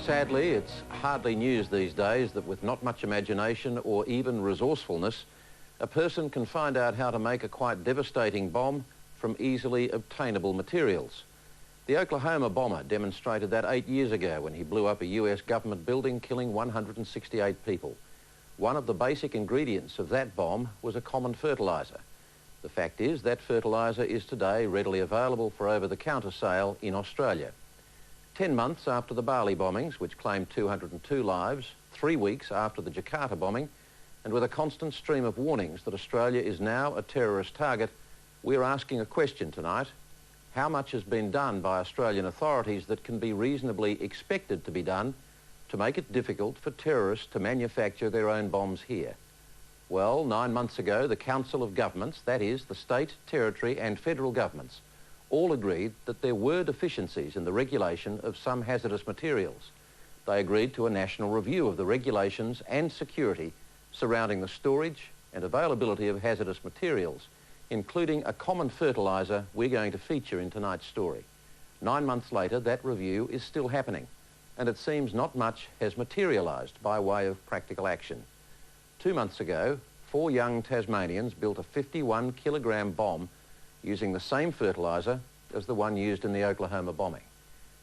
Sadly, it's hardly news these days that with not much imagination or even resourcefulness, a person can find out how to make a quite devastating bomb from easily obtainable materials. The Oklahoma bomber demonstrated that 8 years ago when he blew up a US government building, killing 168 people. One of the basic ingredients of that bomb was a common fertiliser. The fact is that fertiliser is today readily available for over-the-counter sale in Australia. 10 months after the Bali bombings, which claimed 202 lives, 3 weeks after the Jakarta bombing, and with a constant stream of warnings that Australia is now a terrorist target, we're asking a question tonight. How much has been done by Australian authorities that can be reasonably expected to be done to make it difficult for terrorists to manufacture their own bombs here? Well, 9 months ago, the Council of Governments, that is, the state, territory and federal governments, all agreed that there were deficiencies in the regulation of some hazardous materials. They agreed to a national review of the regulations and security surrounding the storage and availability of hazardous materials, including a common fertiliser we're going to feature in tonight's story. 9 months later, that review is still happening, and it seems not much has materialised by way of practical action. 2 months ago, 4 young Tasmanians built a 51-kilogram bomb using the same fertiliser as the one used in the Oklahoma bombing.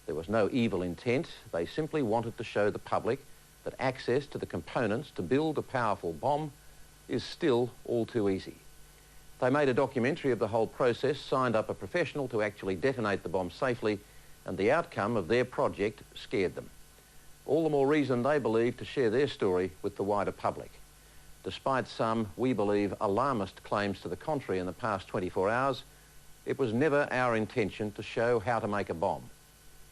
There was no evil intent. They simply wanted to show the public that access to the components to build a powerful bomb is still all too easy. They made a documentary of the whole process, signed up a professional to actually detonate the bomb safely, and the outcome of their project scared them. All the more reason, they believe, to share their story with the wider public. Despite some, we believe, alarmist claims to the contrary in the past 24 hours, it was never our intention to show how to make a bomb.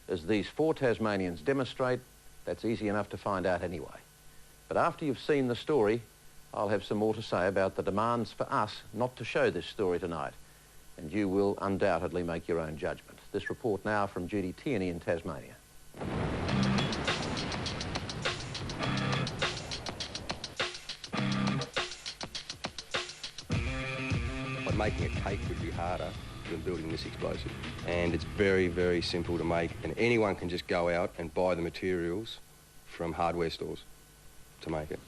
As these 4 Tasmanians demonstrate, that's easy enough to find out anyway. But after you've seen the story, I'll have some more to say about the demands for us not to show this story tonight, and you will undoubtedly make your own judgment. This report now from Judy Tierney in Tasmania. Making a cake would be harder than building this explosive. And it's very, very simple to make, and anyone can just go out and buy the materials from hardware stores to make it.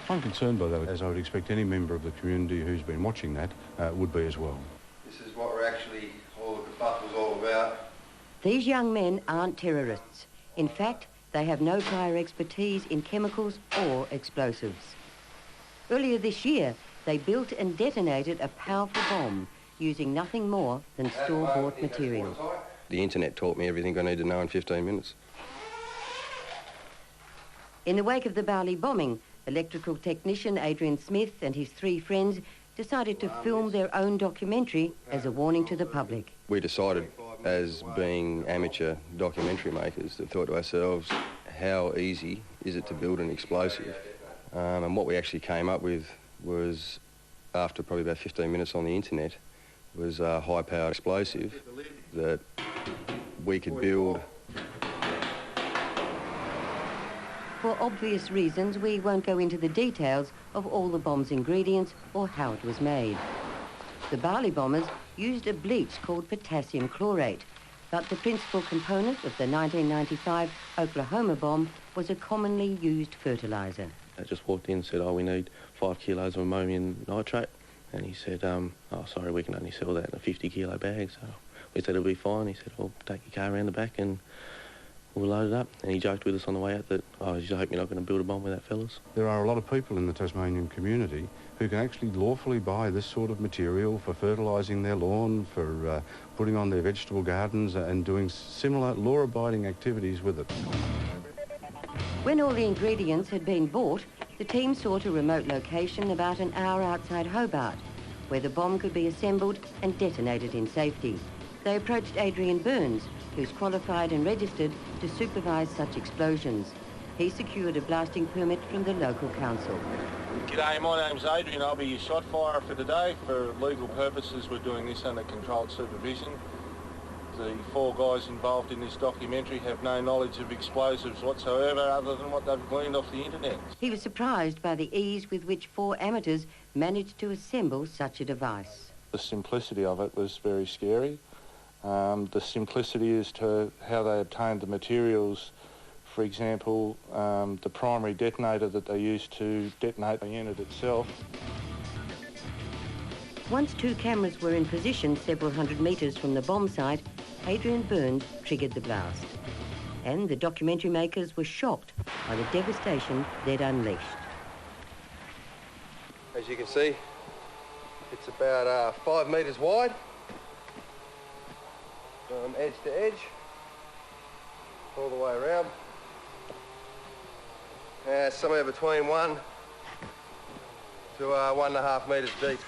I'm concerned by that, as I would expect any member of the community who's been watching that would be as well. This is what all the kerfuff was all about. These young men aren't terrorists. In fact, they have no prior expertise in chemicals or explosives. Earlier this year, they built and detonated a powerful bomb using nothing more than store-bought material. The internet taught me everything I need to know in 15 minutes. In the wake of the Bali bombing, electrical technician Adrian Smith and his 3 friends decided to film their own documentary as a warning to the public. We decided, as being amateur documentary makers, that thought to ourselves, how easy is it to build an explosive? And what we actually came up with was, after probably about 15 minutes on the internet, was a high-powered explosive that we could build. For obvious reasons, we won't go into the details of all the bomb's ingredients or how it was made. The Bali bombers used a bleach called potassium chlorate, but the principal component of the 1995 Oklahoma bomb was a commonly used fertiliser. I just walked in and said, oh, we need 5 kilos of ammonium nitrate. And he said, oh, sorry, we can only sell that in a 50-kilo bag. So we said it'll be fine. He said, well, take your car around the back and we'll load it up. And he joked with us on the way out that, oh, I just hope you're not going to build a bomb with that, fellas. There are a lot of people in the Tasmanian community who can actually lawfully buy this sort of material for fertilising their lawn, for putting on their vegetable gardens and doing similar law-abiding activities with it. When all the ingredients had been bought, the team sought a remote location about an hour outside Hobart, where the bomb could be assembled and detonated in safety. They approached Adrian Burns, who's qualified and registered to supervise such explosions. He secured a blasting permit from the local council. G'day, my name's Adrian. I'll be your shot firer for today. For legal purposes, we're doing this under controlled supervision. The 4 guys involved in this documentary have no knowledge of explosives whatsoever other than what they've gleaned off the internet. He was surprised by the ease with which 4 amateurs managed to assemble such a device. The simplicity of it was very scary. The simplicity as to how they obtained the materials. For example, the primary detonator that they used to detonate the unit itself. Once 2 cameras were in position several hundred metres from the bomb site, Adrian Burns triggered the blast. And the documentary makers were shocked by the devastation they'd unleashed. As you can see, it's about 5 metres wide, from edge to edge, all the way around. Somewhere between 1 to 1.5 metres deep.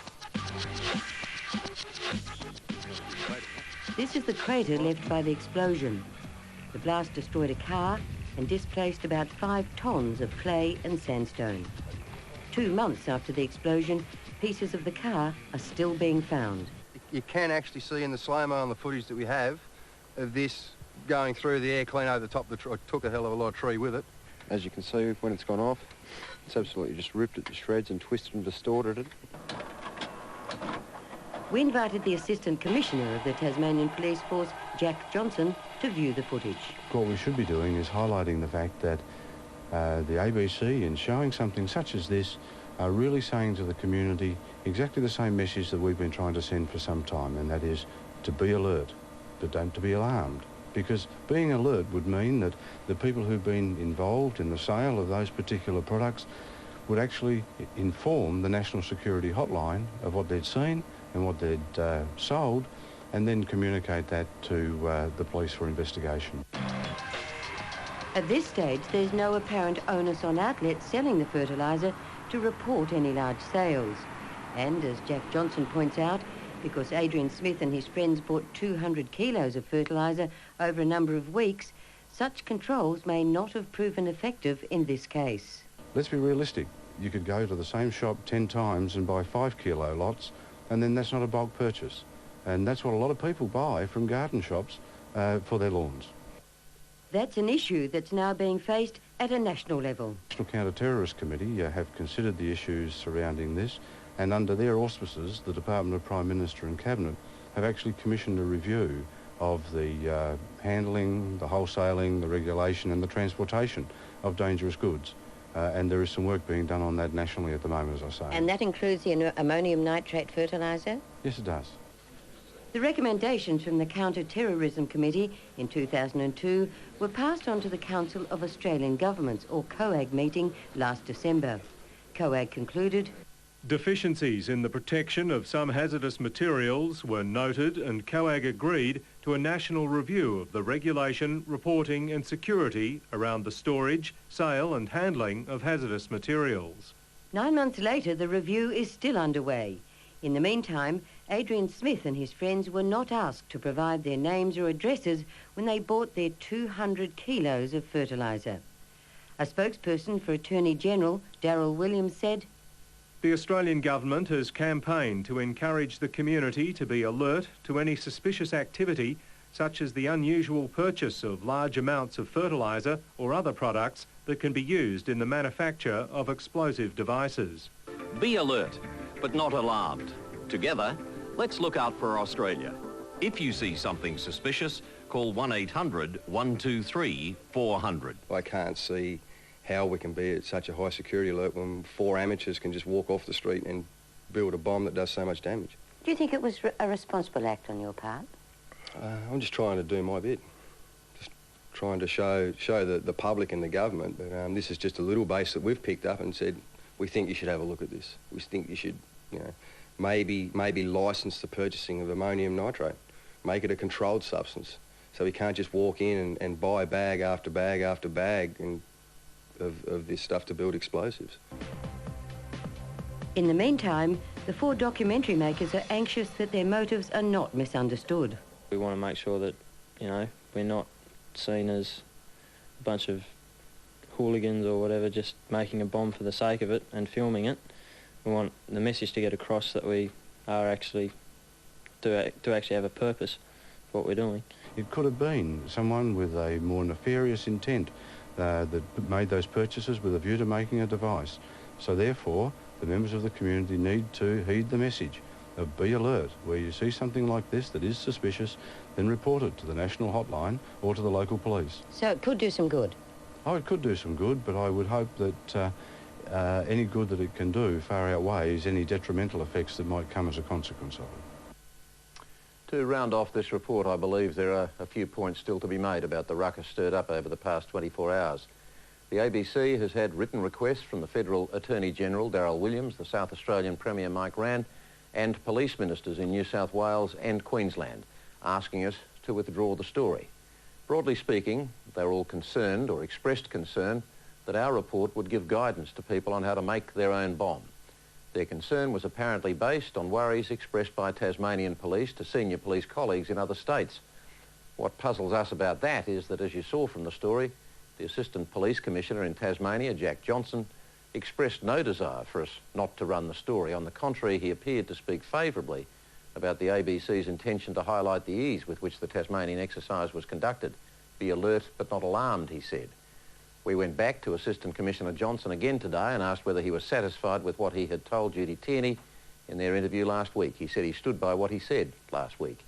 This is the crater left by the explosion. The blast destroyed a car and displaced about 5 tonnes of clay and sandstone. 2 months after the explosion, pieces of the car are still being found. You can actually see in the slow-mo on the footage that we have of this going through the air clean over the top of the tree. Took a hell of a lot of tree with it. As you can see, when it's gone off, it's absolutely just ripped it to shreds and twisted and distorted it. We invited the Assistant Commissioner of the Tasmanian Police Force, Jack Johnson, to view the footage. What we should be doing is highlighting the fact that the ABC, in showing something such as this, are really saying to the community exactly the same message that we've been trying to send for some time, and that is to be alert, but don't to be alarmed. Because being alert would mean that the people who've been involved in the sale of those particular products would actually inform the National Security Hotline of what they'd seen and what they'd sold, and then communicate that to the police for investigation. At this stage, there's no apparent onus on outlets selling the fertiliser to report any large sales. And as Jack Johnson points out, because Adrian Smith and his friends bought 200 kilos of fertiliser over a number of weeks, such controls may not have proven effective in this case. Let's be realistic. You could go to the same shop 10 times and buy 5 kilo lots, and then that's not a bulk purchase. And that's what a lot of people buy from garden shops for their lawns. That's an issue that's now being faced at a national level. The National Counter-Terrorist Committee have considered the issues surrounding this, and under their auspices, the Department of Prime Minister and Cabinet have actually commissioned a review of the handling, the wholesaling, the regulation and the transportation of dangerous goods. And there is some work being done on that nationally at the moment, as I say. And that includes the ammonium nitrate fertiliser? Yes, it does. The recommendations from the Counter-Terrorism Committee in 2002 were passed on to the Council of Australian Governments, or COAG, meeting last December. COAG concluded, deficiencies in the protection of some hazardous materials were noted, and COAG agreed to a national review of the regulation, reporting and security around the storage, sale and handling of hazardous materials. 9 months later, the review is still underway. In the meantime, Adrian Smith and his friends were not asked to provide their names or addresses when they bought their 200 kilos of fertiliser. A spokesperson for Attorney General Darryl Williams said, the Australian Government has campaigned to encourage the community to be alert to any suspicious activity, such as the unusual purchase of large amounts of fertiliser or other products that can be used in the manufacture of explosive devices. Be alert, but not alarmed. Together, let's look out for Australia. If you see something suspicious, call 1-800-123-400. I can't see how we can be at such a high security alert when 4 amateurs can just walk off the street and build a bomb that does so much damage. Do you think it was a responsible act on your part? I'm just trying to do my bit. Just trying to show the public and the government that this is just a little base that we've picked up and said, we think you should have a look at this. We think you should, maybe license the purchasing of ammonium nitrate. Make it a controlled substance. So we can't just walk in and buy bag after bag after bag of this stuff to build explosives. In the meantime, the 4 documentary makers are anxious that their motives are not misunderstood. We want to make sure that, we're not seen as a bunch of hooligans or whatever just making a bomb for the sake of it and filming it. We want the message to get across that we are actually, do actually have a purpose what we're doing. It could have been someone with a more nefarious intent that made those purchases with a view to making a device. So therefore, the members of the community need to heed the message of be alert. Where you see something like this that is suspicious, then report it to the national hotline or to the local police. So it could do some good? Oh, it could do some good, but I would hope that any good that it can do far outweighs any detrimental effects that might come as a consequence of it. To round off this report, I believe there are a few points still to be made about the ruckus stirred up over the past 24 hours. The ABC has had written requests from the Federal Attorney-General, Darryl Williams, the South Australian Premier, Mike Rann, and police ministers in New South Wales and Queensland, asking us to withdraw the story. Broadly speaking, they were all concerned, or expressed concern, that our report would give guidance to people on how to make their own bomb. Their concern was apparently based on worries expressed by Tasmanian police to senior police colleagues in other states. What puzzles us about that is that, as you saw from the story, the Assistant Police Commissioner in Tasmania, Jack Johnson, expressed no desire for us not to run the story. On the contrary, he appeared to speak favourably about the ABC's intention to highlight the ease with which the Tasmanian exercise was conducted. Be alert but not alarmed, he said. We went back to Assistant Commissioner Johnson again today and asked whether he was satisfied with what he had told Judy Tierney in their interview last week. He said he stood by what he said last week.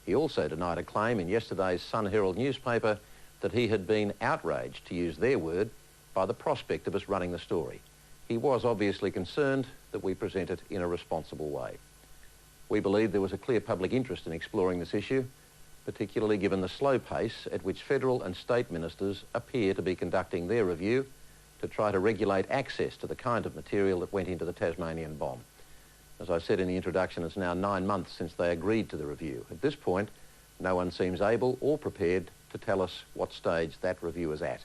He also denied a claim in yesterday's Sun Herald newspaper that he had been outraged, to use their word, by the prospect of us running the story. He was obviously concerned that we present it in a responsible way. We believe there was a clear public interest in exploring this issue, particularly given the slow pace at which federal and state ministers appear to be conducting their review to try to regulate access to the kind of material that went into the Tasmanian bomb. As I said in the introduction, it's now 9 months since they agreed to the review. At this point, no one seems able or prepared to tell us what stage that review is at.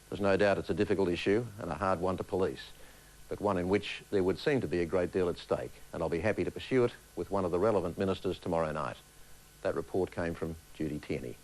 There's no doubt it's a difficult issue and a hard one to police, but one in which there would seem to be a great deal at stake, and I'll be happy to pursue it with one of the relevant ministers tomorrow night. That report came from Judy Tierney.